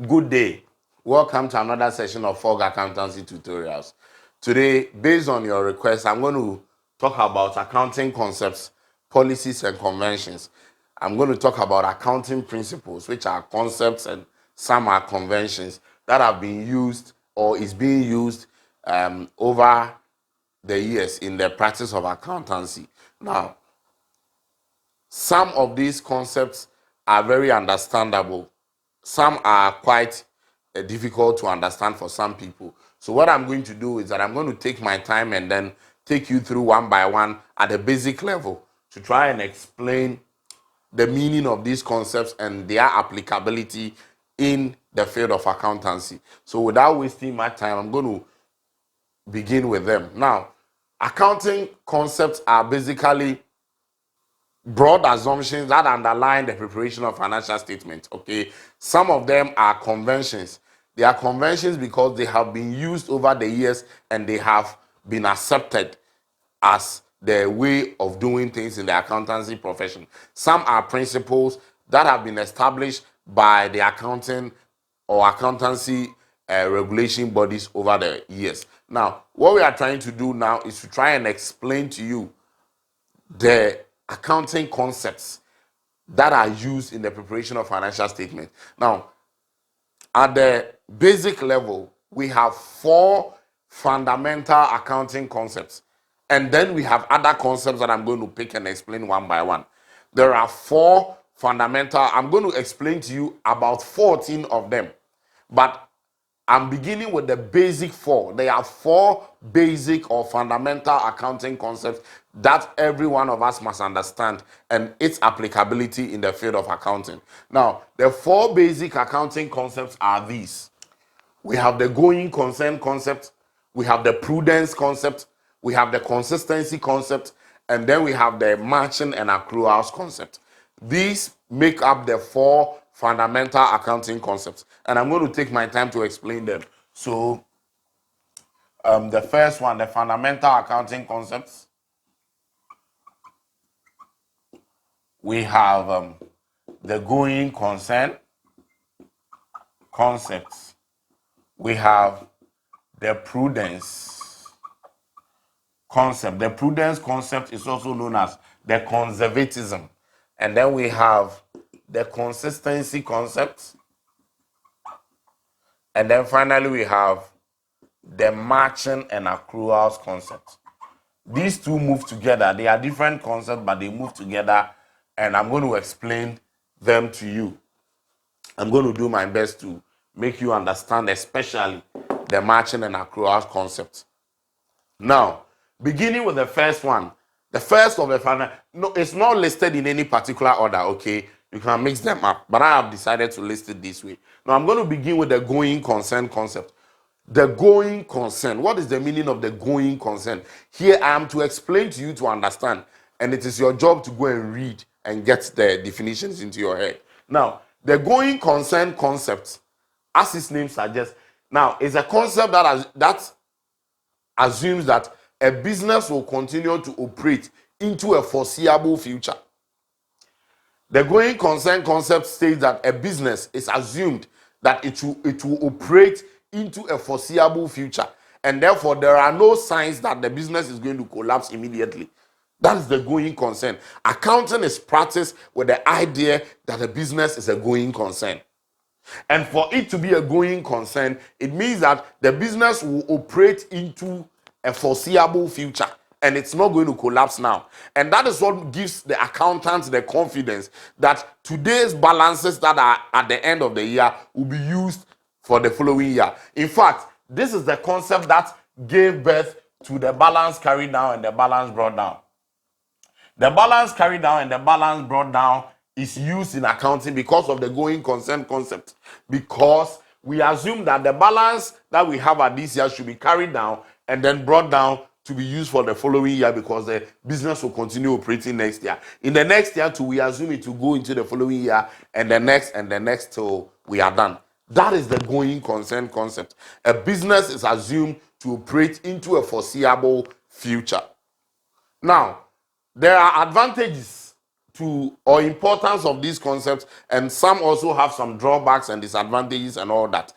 Good day. Welcome to another session of Fog Accountancy Tutorials. Today, based on your request, I'm going to talk about accounting concepts, policies, and conventions. I'm going to talk about accounting principles, which are concepts and some are conventions that have been used or is being used over the years in the practice of accountancy. Now, some of these concepts are very understandable. Some are quite difficult to understand for some people. So what I'm going to do is that I'm going to take my time and then take you through one by one at a basic level to try and explain the meaning of these concepts and their applicability in the field of accountancy. So without wasting my time, I'm going to begin with them. Now, accounting concepts are basically broad assumptions that underline the preparation of financial statements. Okay, some of them are conventions. They are conventions because they have been used over the years and they have been accepted as the way of doing things in the accountancy profession. Some are principles that have been established by the accounting or accountancy regulation bodies over the years. Now, what we are trying to do now is to try and explain to you the accounting concepts that are used in the preparation of financial statements. Now, at the basic level, we have four fundamental accounting concepts. And then we have other concepts that I'm going to pick and explain one by one. There are four fundamental, I'm going to explain to you about 14 of them. But I'm beginning with the basic four. There are four basic or fundamental accounting concepts that every one of us must understand and its applicability in the field of accounting. Now, the four basic accounting concepts are these. We have the going concern concept, we have the prudence concept, we have the consistency concept, and then we have the matching and accruals concept. These make up the four fundamental accounting concepts, and I'm going to take my time to explain them. So, the first one, the fundamental accounting concepts, we have the going concern concepts, we have the prudence concept. The prudence concept is also known as the conservatism. And then we have the consistency concept. And then finally we have the matching and accruals concept. These two move together. They are different concepts, but they move together. And I'm going to explain them to you. I'm going to do my best to make you understand, especially the matching and accruals concept. Now, beginning with the first one, the first of the final, no, it's not listed in any particular order, okay? You can mix them up, but I have decided to list it this way. Now, I'm going to begin with the going concern concept. The going concern, what is the meaning of the going concern? Here I am to explain to you to understand, and it is your job to go and read and get the definitions into your head. Now, the going concern concept, as its name suggests, now is a concept that assumes that a business will continue to operate into a foreseeable future. The going concern concept states that a business is assumed that it will operate into a foreseeable future, and therefore there are no signs that the business is going to collapse immediately. That is the going concern. Accounting is practiced with the idea that a business is a going concern. And for it to be a going concern, it means that the business will operate into a foreseeable future and it's not going to collapse now. And that is what gives the accountants the confidence that today's balances that are at the end of the year will be used for the following year. In fact, this is the concept that gave birth to the balance carried down and the balance brought down. The balance carried down and the balance brought down is used in accounting because of the going concern concept. Because we assume that the balance that we have at this year should be carried down and then brought down to be used for the following year because the business will continue operating next year. In the next year too, we assume it will go into the following year and the next till we are done. That is the going concern concept. A business is assumed to operate into a foreseeable future. Now, there are advantages to or importance of these concepts, and some also have some drawbacks and disadvantages and all that.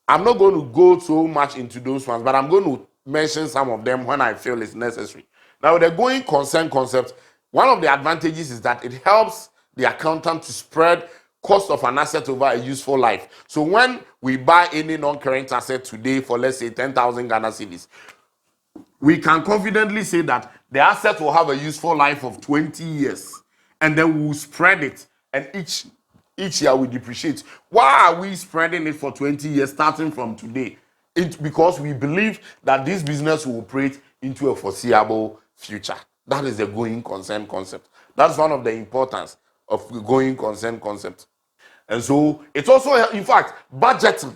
I'm not going to go so much into those ones, but I'm going to mention some of them when I feel it's necessary. Now, the going concern concept, one of the advantages is that it helps the accountant to spread cost of an asset over a useful life. So when we buy any non-current asset today for, let's say, 10,000 Ghana cedis, we can confidently say that the asset will have a useful life of 20 years, and then we'll spread it, and each year we depreciate. Why are we spreading it for 20 years starting from today? Because we believe that this business will operate into a foreseeable future. That is the going concern concept. That's one of the importance of the going concern concept. And so it's also, in fact, budgeting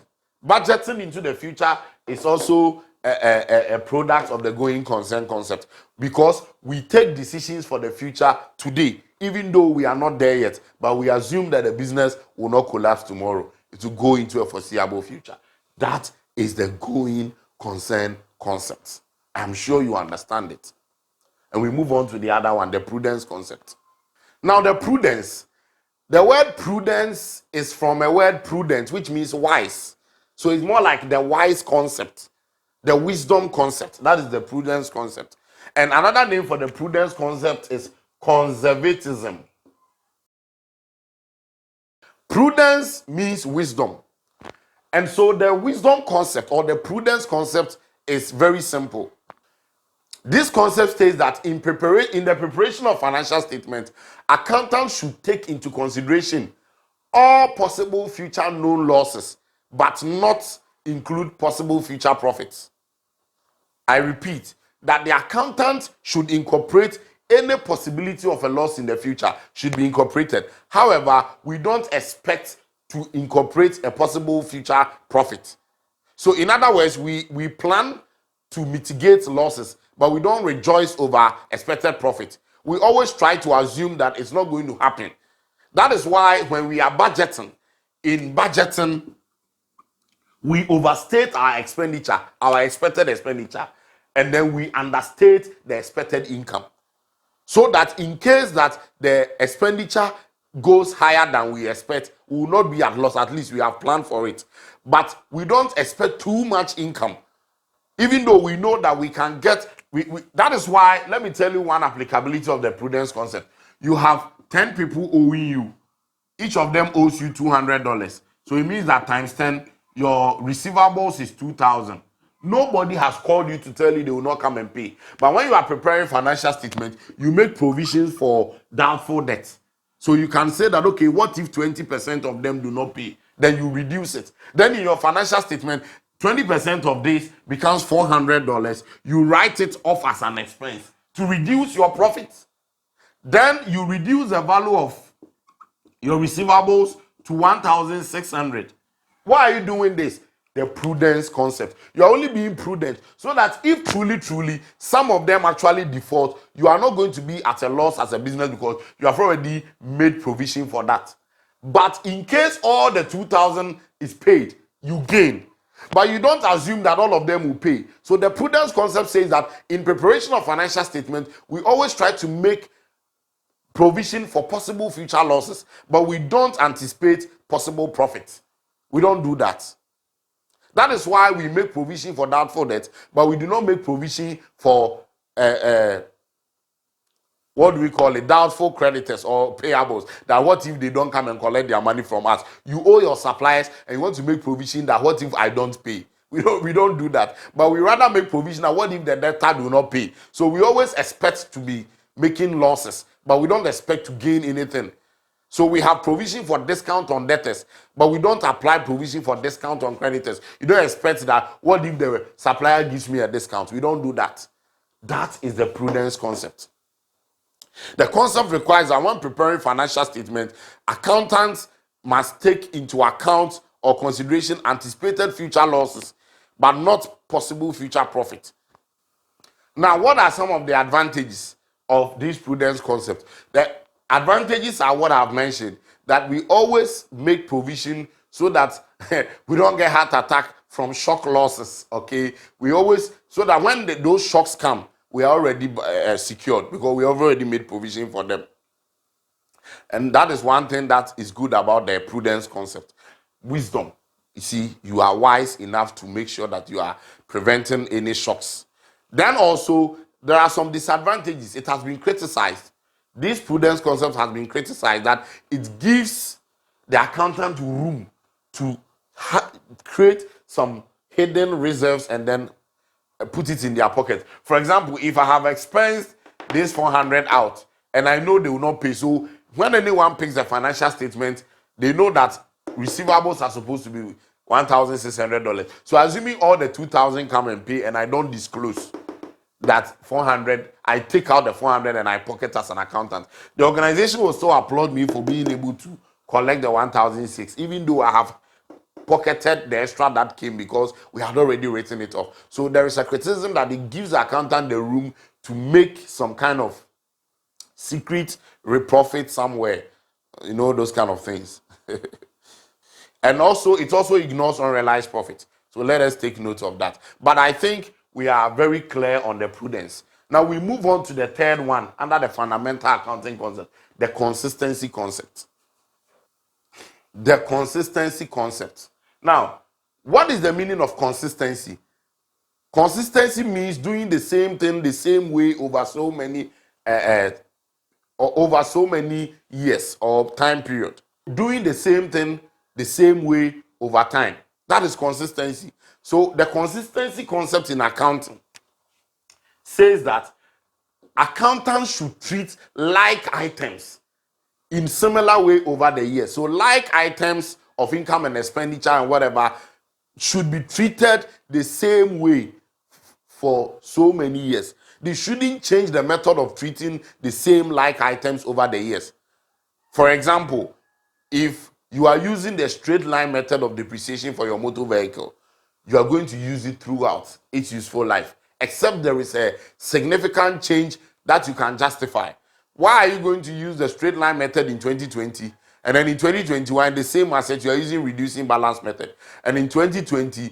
into the future is also a product of the going concern concept, because we take decisions for the future today, even though we are not there yet, but we assume that the business will not collapse tomorrow. It will go into a foreseeable future. That is the going concern concept. I'm sure you understand it. And we move on to the other one, the prudence concept. Now, the word prudence is from a word prudent, which means wise. So it's more like the wise concept, the wisdom concept. That is the prudence concept. And another name for the prudence concept is conservatism. Prudence means wisdom. And so the wisdom concept or the prudence concept is very simple. This concept states that in the preparation of financial statement, accountants should take into consideration all possible future known losses, but not include possible future profits. I repeat, that the accountant should incorporate any possibility of a loss in the future should be incorporated. However, we don't expect to incorporate a possible future profit. So in other words, we plan to mitigate losses, but we don't rejoice over expected profit. We always try to assume that it's not going to happen. That is why when we are budgeting, we overstate our expenditure, our expected expenditure, and then we understate the expected income. So that in case that the expenditure goes higher than we expect, we will not be at loss. At least we have planned for it. But we don't expect too much income, even though we know that we can get. That is why, let me tell you one applicability of the prudence concept. You have 10 people owing you. Each of them owes you $200. So it means that times 10, your receivables is 2,000. Nobody has called you to tell you they will not come and pay. But when you are preparing financial statement, you make provisions for doubtful debts. So you can say that, okay, what if 20% of them do not pay? Then you reduce it. Then in your financial statement, 20% of this becomes $400. You write it off as an expense to reduce your profits. Then you reduce the value of your receivables to 1,600. Why are you doing this? The prudence concept. You're only being prudent so that if truly some of them actually default, you are not going to be at a loss as a business because you have already made provision for that. But in case all the 2,000 is paid, you gain. But you don't assume that all of them will pay. So the prudence concept says that in preparation of financial statement, we always try to make provision for possible future losses, but we don't anticipate possible profits. We don't do that. That is why we make provision for doubtful debt, but we do not make provision for what do we call it? Doubtful creditors or payables. That what if they don't come and collect their money from us? You owe your suppliers and you want to make provision that what if I don't pay? We don't do that. But we rather make provision that what if the debtor do not pay? So we always expect to be making losses, but we don't expect to gain anything. So we have provision for discount on debtors, but we don't apply provision for discount on creditors. You don't expect that what if the supplier gives me a discount? We don't do that. That is the prudence concept. The concept requires that when preparing financial statement, accountants must take into account or consideration anticipated future losses, but not possible future profit. Now, what are some of the advantages of this prudence concept? The advantages are what I've mentioned, that we always make provision so that we don't get heart attack from shock losses, okay? We always, so that when those shocks come, we are already secured because we have already made provision for them. And that is one thing that is good about the prudence concept. Wisdom. You see, you are wise enough to make sure that you are preventing any shocks. Then also, there are some disadvantages. It has been criticized. This prudence concept has been criticized that it gives the accountant room to create some hidden reserves and then put it in their pocket. For example, if I have expensed this 400 out and I know they will not pay, so when anyone picks the financial statement, they know that receivables are supposed to be $1,600. So assuming all the 2,000 come and pay and I don't disclose that 400, I take out the 400 and I pocket as an accountant, the organization will still applaud me for being able to collect the 1,006, even though I have pocketed the extra that came because we had already written it off. So there is a criticism that it gives the accountant the room to make some kind of secret profit somewhere, those kind of things. And also, it also ignores unrealized profit. So let us take note of that. But I think we are very clear on the prudence. Now we move on to the third one under the fundamental accounting concept, the consistency concept. The consistency concept. Now, what is the meaning of consistency? Consistency means doing the same thing the same way over so many years or time period. Doing the same thing the same way over time. That is consistency. So the consistency concept in accounting says that accountants should treat like items in similar way over the years. So like items of income and expenditure and whatever should be treated the same way for so many years. They shouldn't change the method of treating the same like items over the years. For example, if you are using the straight line method of depreciation for your motor vehicle, you are going to use it throughout its useful life, except there is a significant change that you can justify. Why are you going to use the straight line method in 2020 and then in 2021 the same asset you are using reducing balance method, and in 2022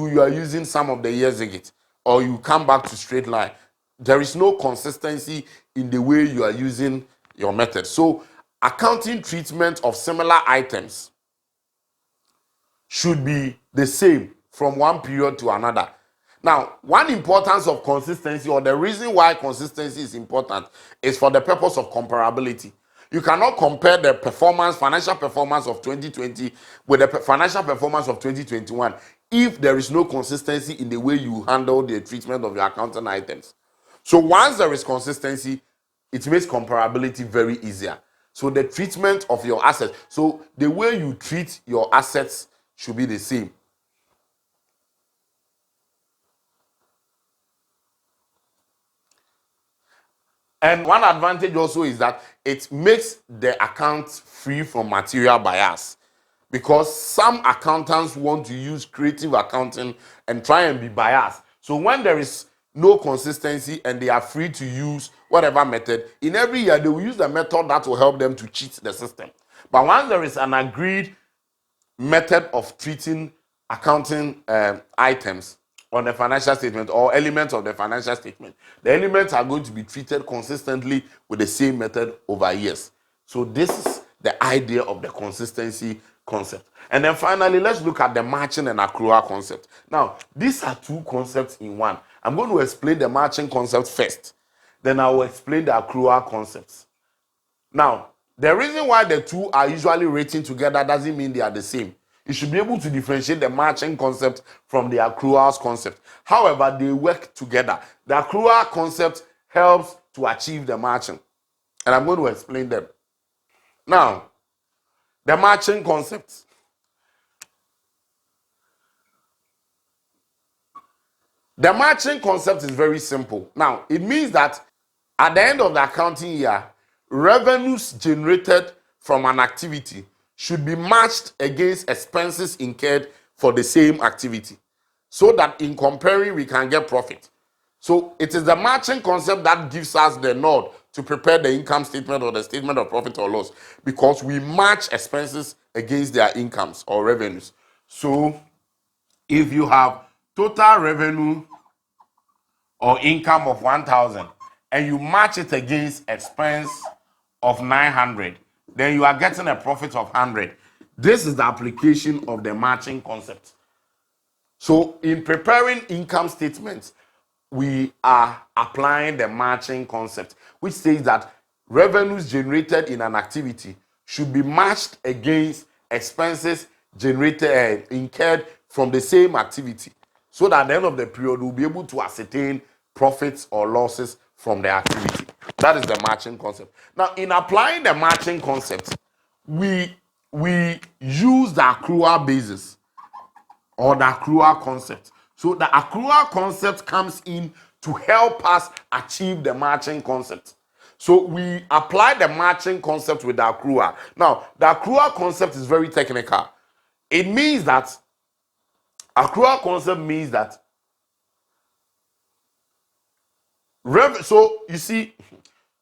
you are using sum of the years exit, or you come back to straight line? There is no consistency in the way you are using your method. So accounting treatment of similar items should be the same from one period to another. Now, one importance of consistency, or the reason why consistency is important, is for the purpose of comparability. You cannot compare the financial performance of 2020 with the financial performance of 2021 if there is no consistency in the way you handle the treatment of your accounting items. So once there is consistency, it makes comparability very easier. So the treatment of your assets, so the way you treat your assets should be the same. And one advantage also is that it makes the accounts free from material bias, because some accountants want to use creative accounting and try and be biased. So when there is no consistency and they are free to use whatever method, in every year they will use the method that will help them to cheat the system. But once there is an agreed method of treating accounting items on the financial statement or elements of the financial statement, the elements are going to be treated consistently with the same method over years. So this is the idea of the consistency concept. And then finally, let's look at the matching and accrual concept. Now, these are two concepts in one. I'm going to explain the matching concept first. Then I will explain the accrual concepts. Now, the reason why the two are usually written together doesn't mean they are the same. You should be able to differentiate the matching concept from the accruals concept. However, they work together. The accrual concept helps to achieve the matching, and I'm going to explain them. Now, the matching concept. The matching concept is very simple. Now, it means that at the end of the accounting year, revenues generated from an activity should be matched against expenses incurred for the same activity, so that in comparing we can get profit. So it is the matching concept that gives us the nod to prepare the income statement or the statement of profit or loss, because we match expenses against their incomes or revenues. So if you have total revenue or income of 1,000 and you match it against expense of 900, then you are getting a profit of 100. This is the application of the matching concept. So in preparing income statements, we are applying the matching concept, which says that revenues generated in an activity should be matched against expenses generated incurred from the same activity, so that at the end of the period we'll be able to ascertain profits or losses from the activity. That is the matching concept. Now, in applying the matching concept, we use the accrual basis or the accrual concept. So the accrual concept comes in to help us achieve the matching concept. So we apply the matching concept with the accrual. Now, the accrual concept is very technical. It means that accrual concept means that so you see,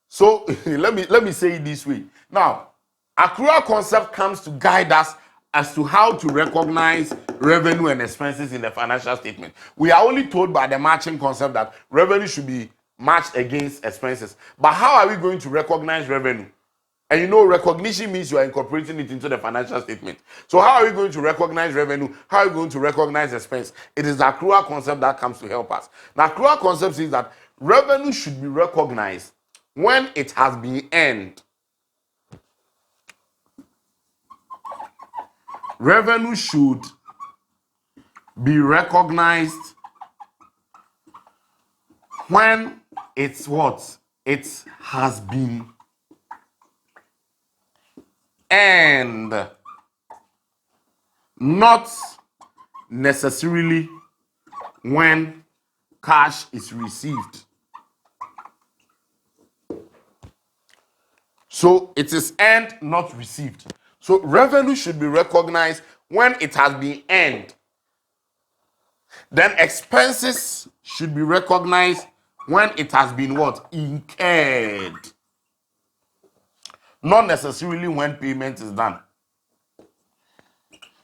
so let me say it this way. Now, accrual concept comes to guide us as to how to recognize revenue and expenses in the financial statement. We are only told by the matching concept that revenue should be matched against expenses. But how are we going to recognize revenue? And you know, recognition means you are incorporating it into the financial statement. So how are we going to recognize revenue? How are we going to recognize expense? It is the accrual concept that comes to help us. Now, accrual concept says that revenue should be recognized when it has been earned. Revenue should be recognized when it's what? It has been earned, not necessarily when cash is received. So it is earned, not received. So revenue should be recognized when it has been earned. Then expenses should be recognized when it has been what? Incurred. Not necessarily when payment is done.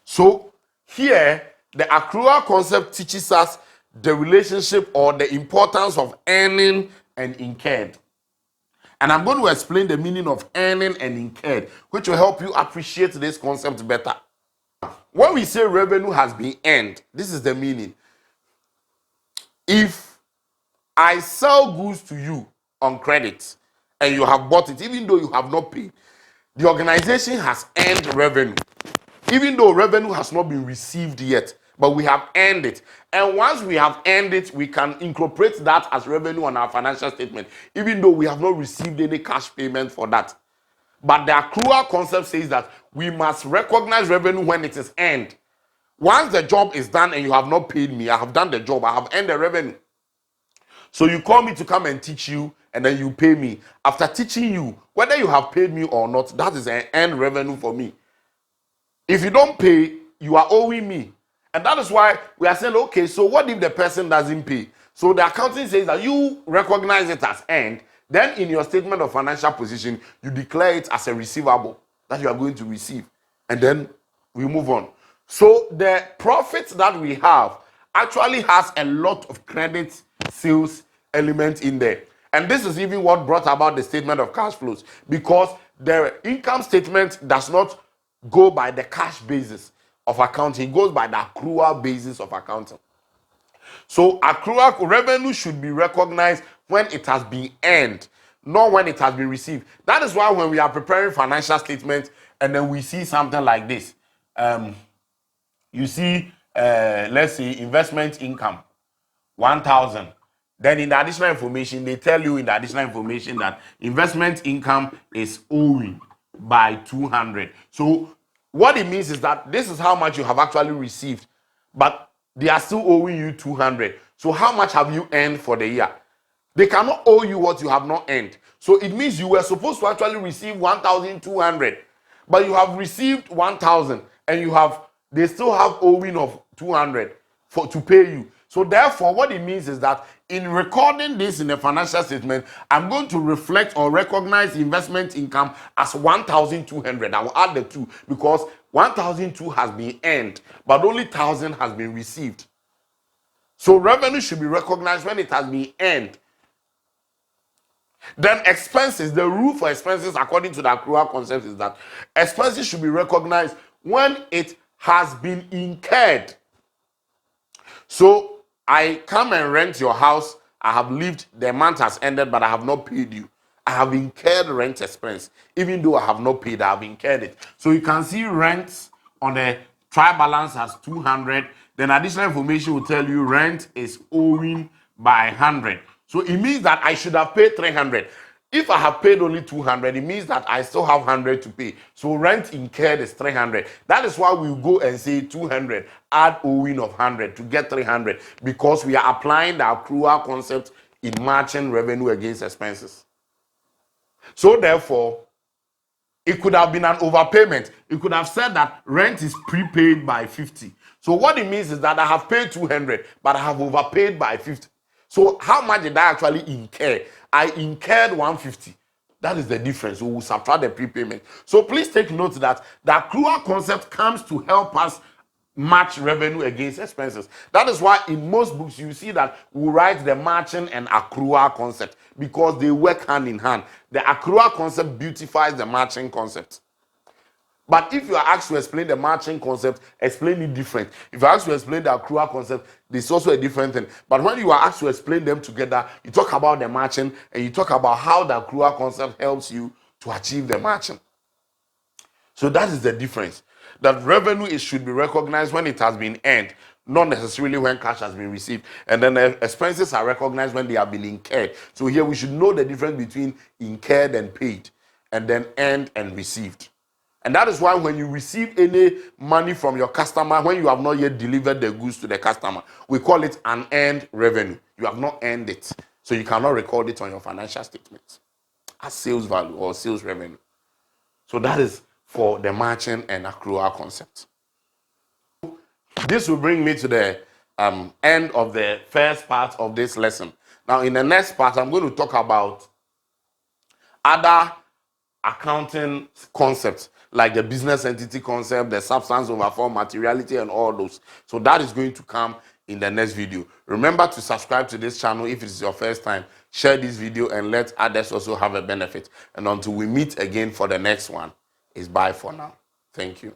So here, the accrual concept teaches us the relationship or the importance of earning and incurred. And I'm going to explain the meaning of earning and incurred, which will help you appreciate this concept better. When we say revenue has been earned, this is the meaning. If I sell goods to you on credit and you have bought it, even though you have not paid, the organization has earned revenue. Even though revenue has not been received yet, but we have earned it. And once we have earned it, we can incorporate that as revenue on our financial statement, even though we have not received any cash payment for that. But the accrual concept says that we must recognize revenue when it is earned. Once the job is done and you have not paid me, I have done the job, I have earned the revenue. So you call me to come and teach you, and then you pay me. After teaching you, whether you have paid me or not, that is an earned revenue for me. If you don't pay, you are owing me. And that is why we are saying, okay, so what if the person doesn't pay? So the accounting says that you recognize it as earned. Then in your statement of financial position, you declare it as a receivable that you are going to receive. And then we move on. So the profit that we have actually has a lot of credit sales element in there. And this is even what brought about the statement of cash flows, because the income statement does not go by the cash basis of accounting. It goes by the accrual basis of accounting. So accrual revenue should be recognized when it has been earned, not when it has been received. That is why when we are preparing financial statements and then we see something like this, you see, let's say investment income, 1,000. Then in the additional information, they tell you in the additional information that investment income is owing by 200. So what it means is that this is how much you have actually received, but they are still owing you 200. So how much have you earned for the year? They cannot owe you what you have not earned. So it means you were supposed to actually receive 1,200, but you have received 1,000, and they still have owing of 200 to pay you. So therefore, what it means is that in recording this in the financial statement, I'm going to reflect or recognize investment income as 1,200. I will add the two because 1,002 has been earned, but only 1,000 has been received. So revenue should be recognized when it has been earned. Then expenses, the rule for expenses according to the accrual concept is that expenses should be recognized when it has been incurred. So I come and rent your house. I have lived, the month has ended, but I have not paid you. I have incurred rent expense. Even though I have not paid, I have incurred it. So you can see rent on the trial balance as 200. Then additional information will tell you rent is owing by 100. So it means that I should have paid 300. If I have paid only 200, it means that I still have 100 to pay. So rent incurred is 300. That is why we go and say 200, add owing of 100 to get 300, because we are applying the accrual concept in matching revenue against expenses. So therefore, it could have been an overpayment. It could have said that rent is prepaid by 50. So what it means is that I have paid 200, but I have overpaid by 50. So how much did I actually incur? I incurred 150. That is the difference. We will subtract the prepayment. So please take note that the accrual concept comes to help us match revenue against expenses. That is why in most books you see that we write the matching and accrual concept, because they work hand in hand. The accrual concept beautifies the matching concept. But if you are asked to explain the matching concept, explain it different. If you are asked to explain the accrual concept, there's also a different thing. But when you are asked to explain them together, you talk about the matching and you talk about how the accrual concept helps you to achieve the matching. So that is the difference. That revenue should be recognized when it has been earned, not necessarily when cash has been received. And then the expenses are recognized when they have been incurred. So here we should know the difference between incurred and paid, and then earned and received. And that is why when you receive any money from your customer, when you have not yet delivered the goods to the customer, we call it an earned revenue. You have not earned it. So you cannot record it on your financial statements as sales value or sales revenue. So that is for the matching and accrual concept. This will bring me to the end of the first part of this lesson. Now, in the next part, I'm going to talk about other accounting concepts like the business entity concept, the substance over form, materiality, and all those. So that is going to come in the next video. Remember to subscribe to this channel if it is your first time. Share this video and let others also have a benefit. And until we meet again for the next one, it's bye for now. Thank you.